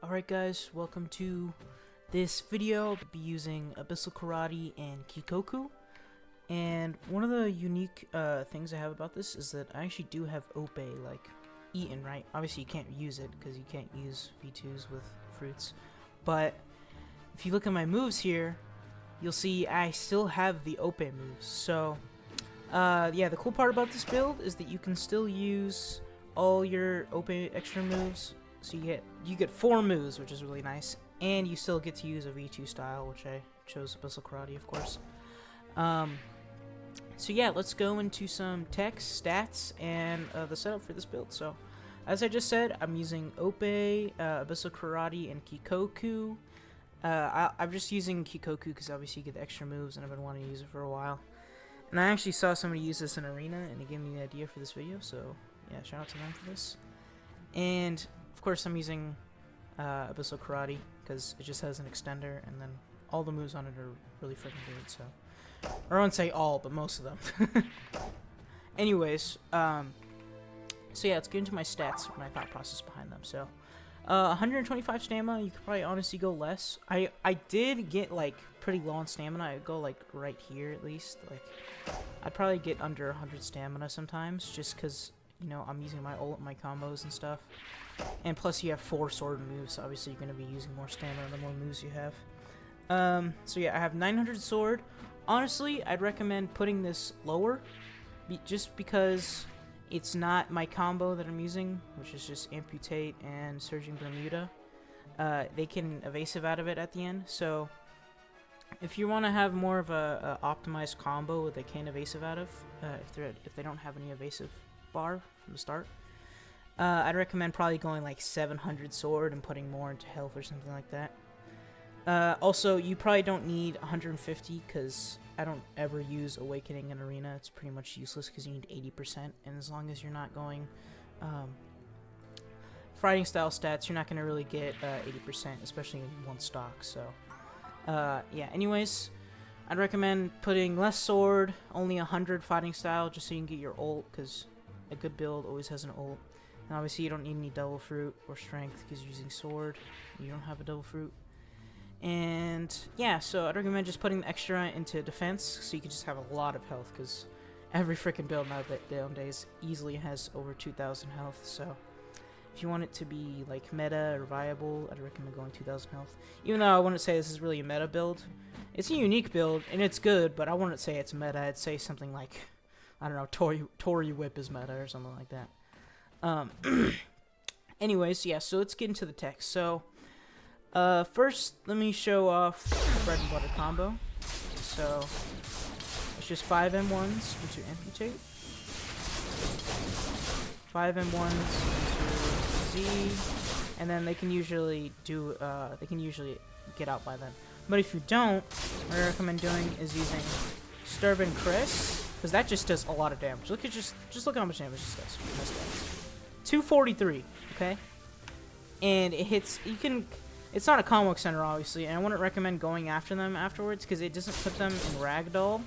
Alright guys, welcome to this video. I'll be using Abyssal Karate and Kikoku. And one of the unique things I have about this is that I actually do have Ope, like, eaten, right? Obviously you can't use it, because you can't use V2s with fruits. But if you look at my moves here, you'll see I still have the Ope moves. So, yeah, the cool part about this build is that you can still use all your Ope extra moves. So you get 4 moves, which is really nice, and you still get to use a V2 style, which I chose Abyssal Karate, of course. So yeah, let's go into some text, stats, and the setup for this build. So, as I just said, I'm using Ope, Abyssal Karate, and Kikoku. I'm just using Kikoku because obviously you get the extra moves, and I've been wanting to use it for a while. And I actually saw somebody use this in Arena, and it gave me the idea for this video, so yeah, shout out to them for this. And of course, I'm using Abyssal Karate because it just has an extender, and then all the moves on it are really freaking good. So, or I won't say all, but most of them. Anyways, so yeah, let's get into my stats, my thought process behind them. So, 125 stamina. You could probably honestly go less. I did get like pretty low on stamina. I'd go like right here at least. Like, I'd probably get under 100 stamina sometimes, just because, you know, I'm using my ult, my combos and stuff. And plus you have 4 sword moves, so obviously you're going to be using more stamina the more moves you have. So yeah, I have 900 sword. Honestly, I'd recommend putting this lower, just because it's not my combo that I'm using, which is just amputate and surging Bermuda. They can evasive out of it at the end, so if you want to have more of a optimized combo that they can evasive out of, if they don't have any evasive bar from the start, I'd recommend probably going like 700 sword and putting more into health or something like that. Also, you probably don't need 150 because I don't ever use Awakening in Arena. It's pretty much useless because you need 80%, and as long as you're not going fighting style stats, you're not going to really get 80%, especially in one stock. So, yeah, anyways, I'd recommend putting less sword, only 100 fighting style, just so you can get your ult, because a good build always has an ult. And obviously you don't need any double fruit or strength because you're using sword. You don't have a double fruit. And yeah, so I'd recommend just putting the extra into defense so you can just have a lot of health, because every freaking build nowadays easily has over 2,000 health. So if you want it to be like meta or viable, I'd recommend going 2,000 health. Even though I wouldn't say this is really a meta build. It's a unique build and it's good, but I wouldn't say it's meta. I'd say something like, I don't know, Tory Whip is meta or something like that. Anyways, yeah, so let's get into the text. So, first, let me show off the bread and butter combo. So, it's just 5 M1s into amputate, 5 M1s into Z, and then they can usually do, get out by then. But if you don't, what I recommend doing is using Sturb and Chris, because that just does a lot of damage. Look at just look at how much damage this does. 243, okay? And it hits, it's not a combo extender, obviously, and I wouldn't recommend going after them afterwards, because it doesn't put them in ragdoll.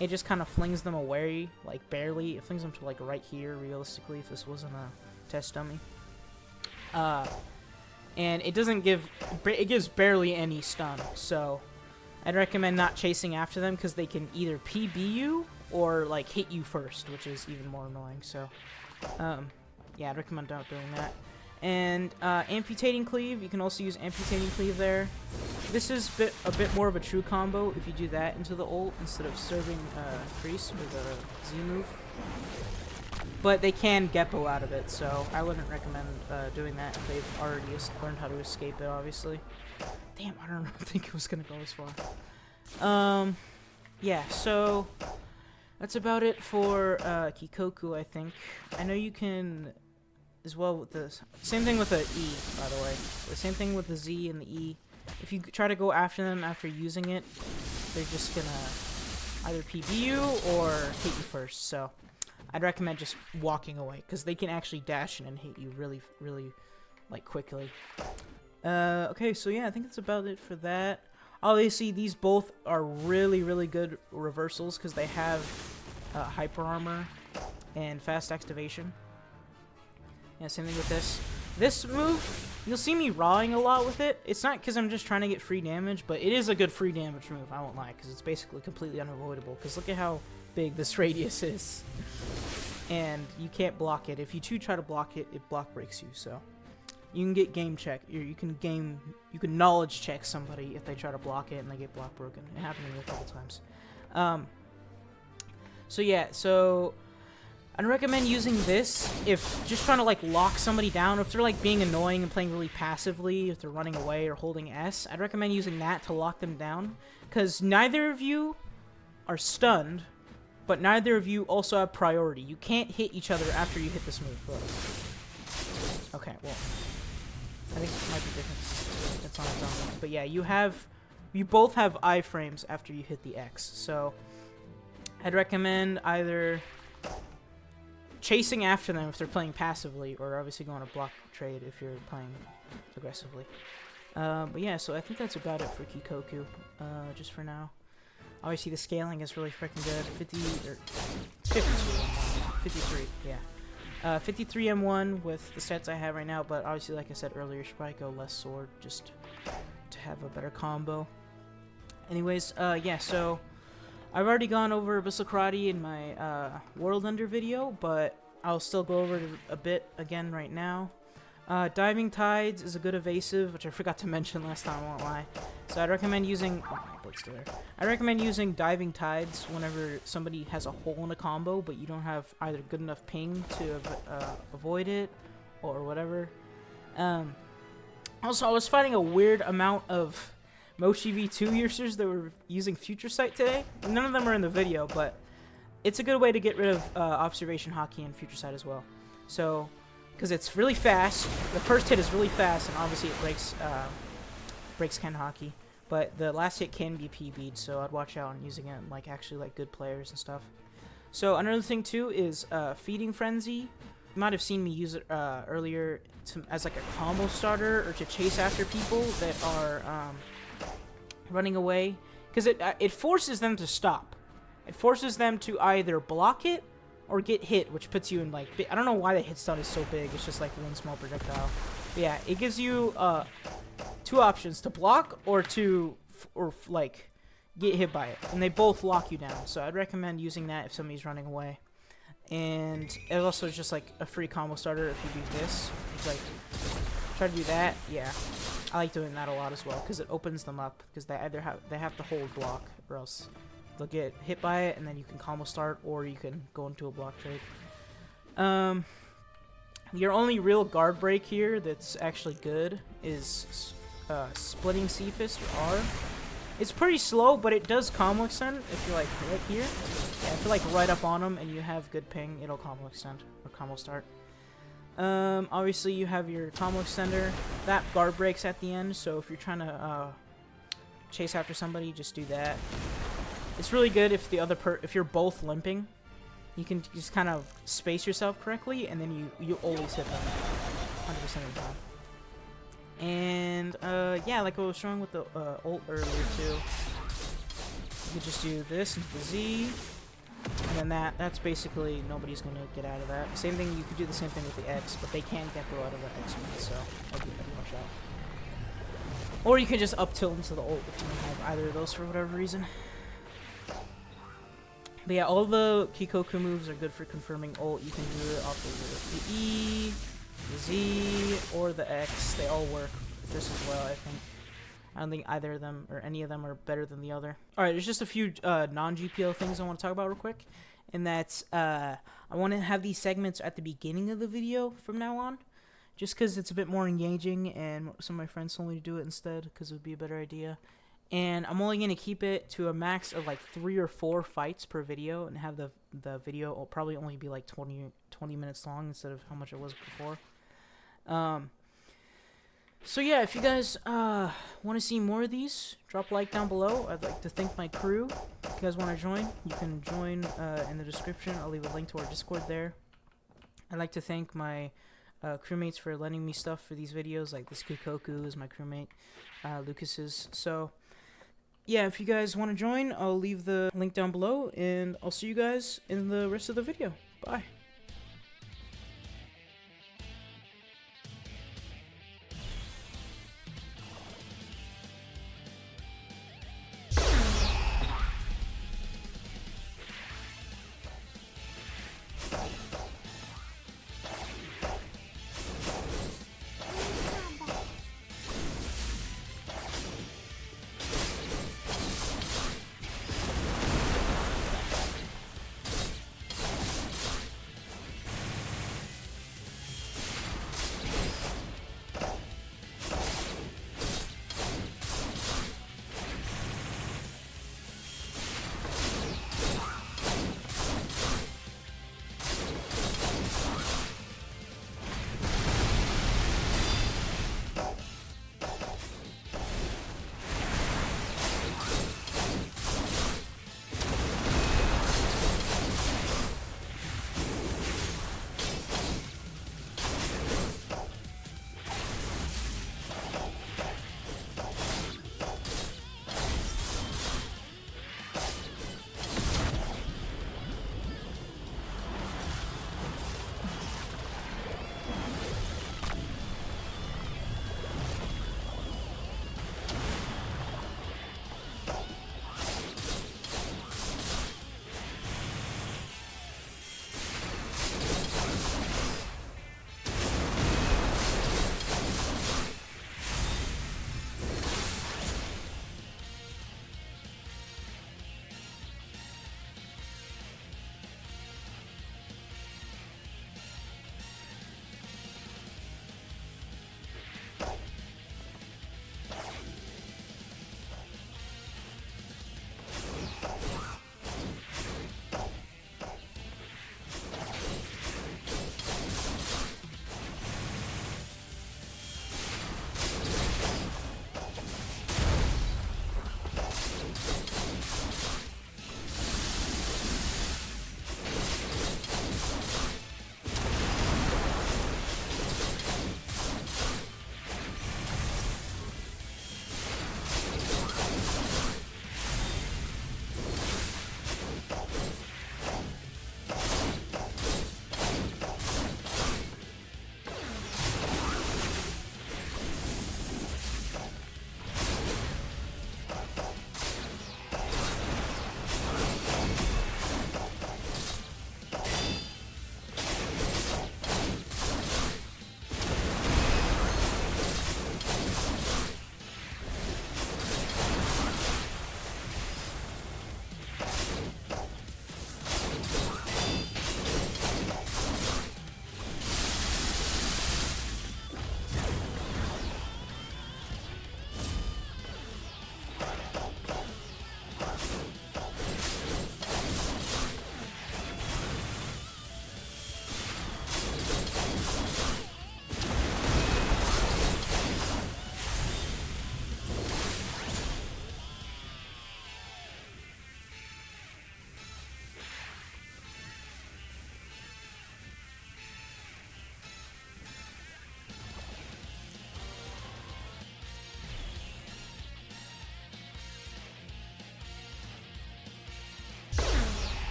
It just kind of flings them away, like, barely. It flings them to, like, right here, realistically, if this wasn't a test dummy. And it doesn't give, it gives barely any stun, so I'd recommend not chasing after them, because they can either PB you, or, like, hit you first, which is even more annoying, so, yeah, I'd recommend not doing that. And amputating cleave, you can also use amputating cleave there. This is a bit more of a true combo if you do that into the ult instead of serving Crease or the Z move. But they can Geppo out of it, so I wouldn't recommend doing that if they've already learned how to escape it, obviously. Damn, I don't think it was going to go as far. Yeah, so that's about it for Kikoku, I think. I know you can, as well with this. Same thing with the E, by the way. The same thing with the Z and the E. If you try to go after them after using it, they're just gonna either PB you or hit you first. So I'd recommend just walking away, because they can actually dash in and hit you really, really, like, quickly. Okay, so yeah, I think that's about it for that. Obviously, these both are really, really good reversals, because they have hyper armor and fast activation. Yeah, same thing with this. This move You'll see me rawing a lot with it. It's not because I'm just trying to get free damage, but it is a good free damage move, I won't lie, because it's basically completely unavoidable, because look at how big this radius is. And you can't block it. If you try to block it, it block breaks you, so. You can get game check, you can knowledge check somebody if they try to block it and they get block broken. It happened to me a couple times. So yeah, so I'd recommend using this if just trying to like lock somebody down. If they're like being annoying and playing really passively, if they're running away or holding S, I'd recommend using that to lock them down, because neither of you are stunned, but neither of you also have priority. You can't hit each other after you hit this move. Look. Okay, well, I think it might be different. It's on its own. But yeah, you both have iframes after you hit the X. So I'd recommend either chasing after them if they're playing passively, or obviously going to block trade if you're playing aggressively. But yeah, so I think that's about it for Kikoku, just for now. Obviously the scaling is really freaking good. 53, yeah. 53 M1 with the stats I have right now, but obviously, like I said earlier, you should probably go less sword just to have a better combo. Anyways, yeah, so I've already gone over Abyssal Karate in my World Ender video, but I'll still go over it a bit again right now. Diving Tides is a good evasive, which I forgot to mention last time, I won't lie. So I'd recommend using... Oh, my blitz there. I recommend using Diving Tides whenever somebody has a hole in a combo, but you don't have either good enough ping to avoid it, or whatever. Also, I was finding a weird amount of Mochi V2 users that were using Future Sight today. None of them are in the video, but it's a good way to get rid of Observation Hockey and Future Sight as well. So, because it's really fast, the first hit is really fast, and obviously it breaks Ken Hockey. But the last hit can be PB'd, so I'd watch out on using it like actually like good players and stuff. So another thing too is Feeding Frenzy. You might have seen me use it earlier as like a combo starter or to chase after people that are running away, because it forces them to stop. It forces them to either block it or get hit, which puts you in like I don't know why the hit stun is so big. It's just like one small projectile. But yeah, it gives you two options: to block or to like get hit by it, and they both lock you down. So I'd recommend using that if somebody's running away. And it also is just like a free combo starter if you do this. It's like try to do that. Yeah, I like doing that a lot as well because it opens them up, because they either have to hold block or else they'll get hit by it, and then you can combo start, or you can go into a block trade. Your only real guard break here that's actually good is splitting C Fist or R. It's pretty slow, but it does combo extend if you're like right here. Yeah, if you're like right up on them and you have good ping, it'll combo extend or combo start. Obviously you have your combo extender. That guard breaks at the end, so if you're trying to chase after somebody, just do that. It's really good if if you're both limping. You can just kind of space yourself correctly, and then you always hit them 100% of the time. And yeah, like I was showing with the ult earlier too. You could just do this into the Z, and then that's basically nobody's gonna get out of that. Same thing, you could do the same thing with the X, but they can't get out of the X one, so I'd watch out. Or you can just up tilt into the ult if you don't have either of those for whatever reason. But yeah, all the Kikoku moves are good for confirming ult. You can do it off of the E, the Z, or the X. They all work just as well, I think. I don't think either of them or any of them are better than the other. Alright, there's just a few non-GPO things I want to talk about real quick. And that's, I want to have these segments at the beginning of the video from now on. Just because it's a bit more engaging, and some of my friends told me to do it instead because it would be a better idea. And I'm only going to keep it to a max of like 3 or 4 fights per video, and have the video will probably only be like 20 minutes long instead of how much it was before. So yeah, if you guys want to see more of these, drop a like down below. I'd like to thank my crew. If you guys want to join, you can join in the description. I'll leave a link to our Discord there. I'd like to thank my crewmates for lending me stuff for these videos, like this Kikoku is my crewmate, Lucas's. So yeah, if you guys want to join, I'll leave the link down below, and I'll see you guys in the rest of the video. Bye.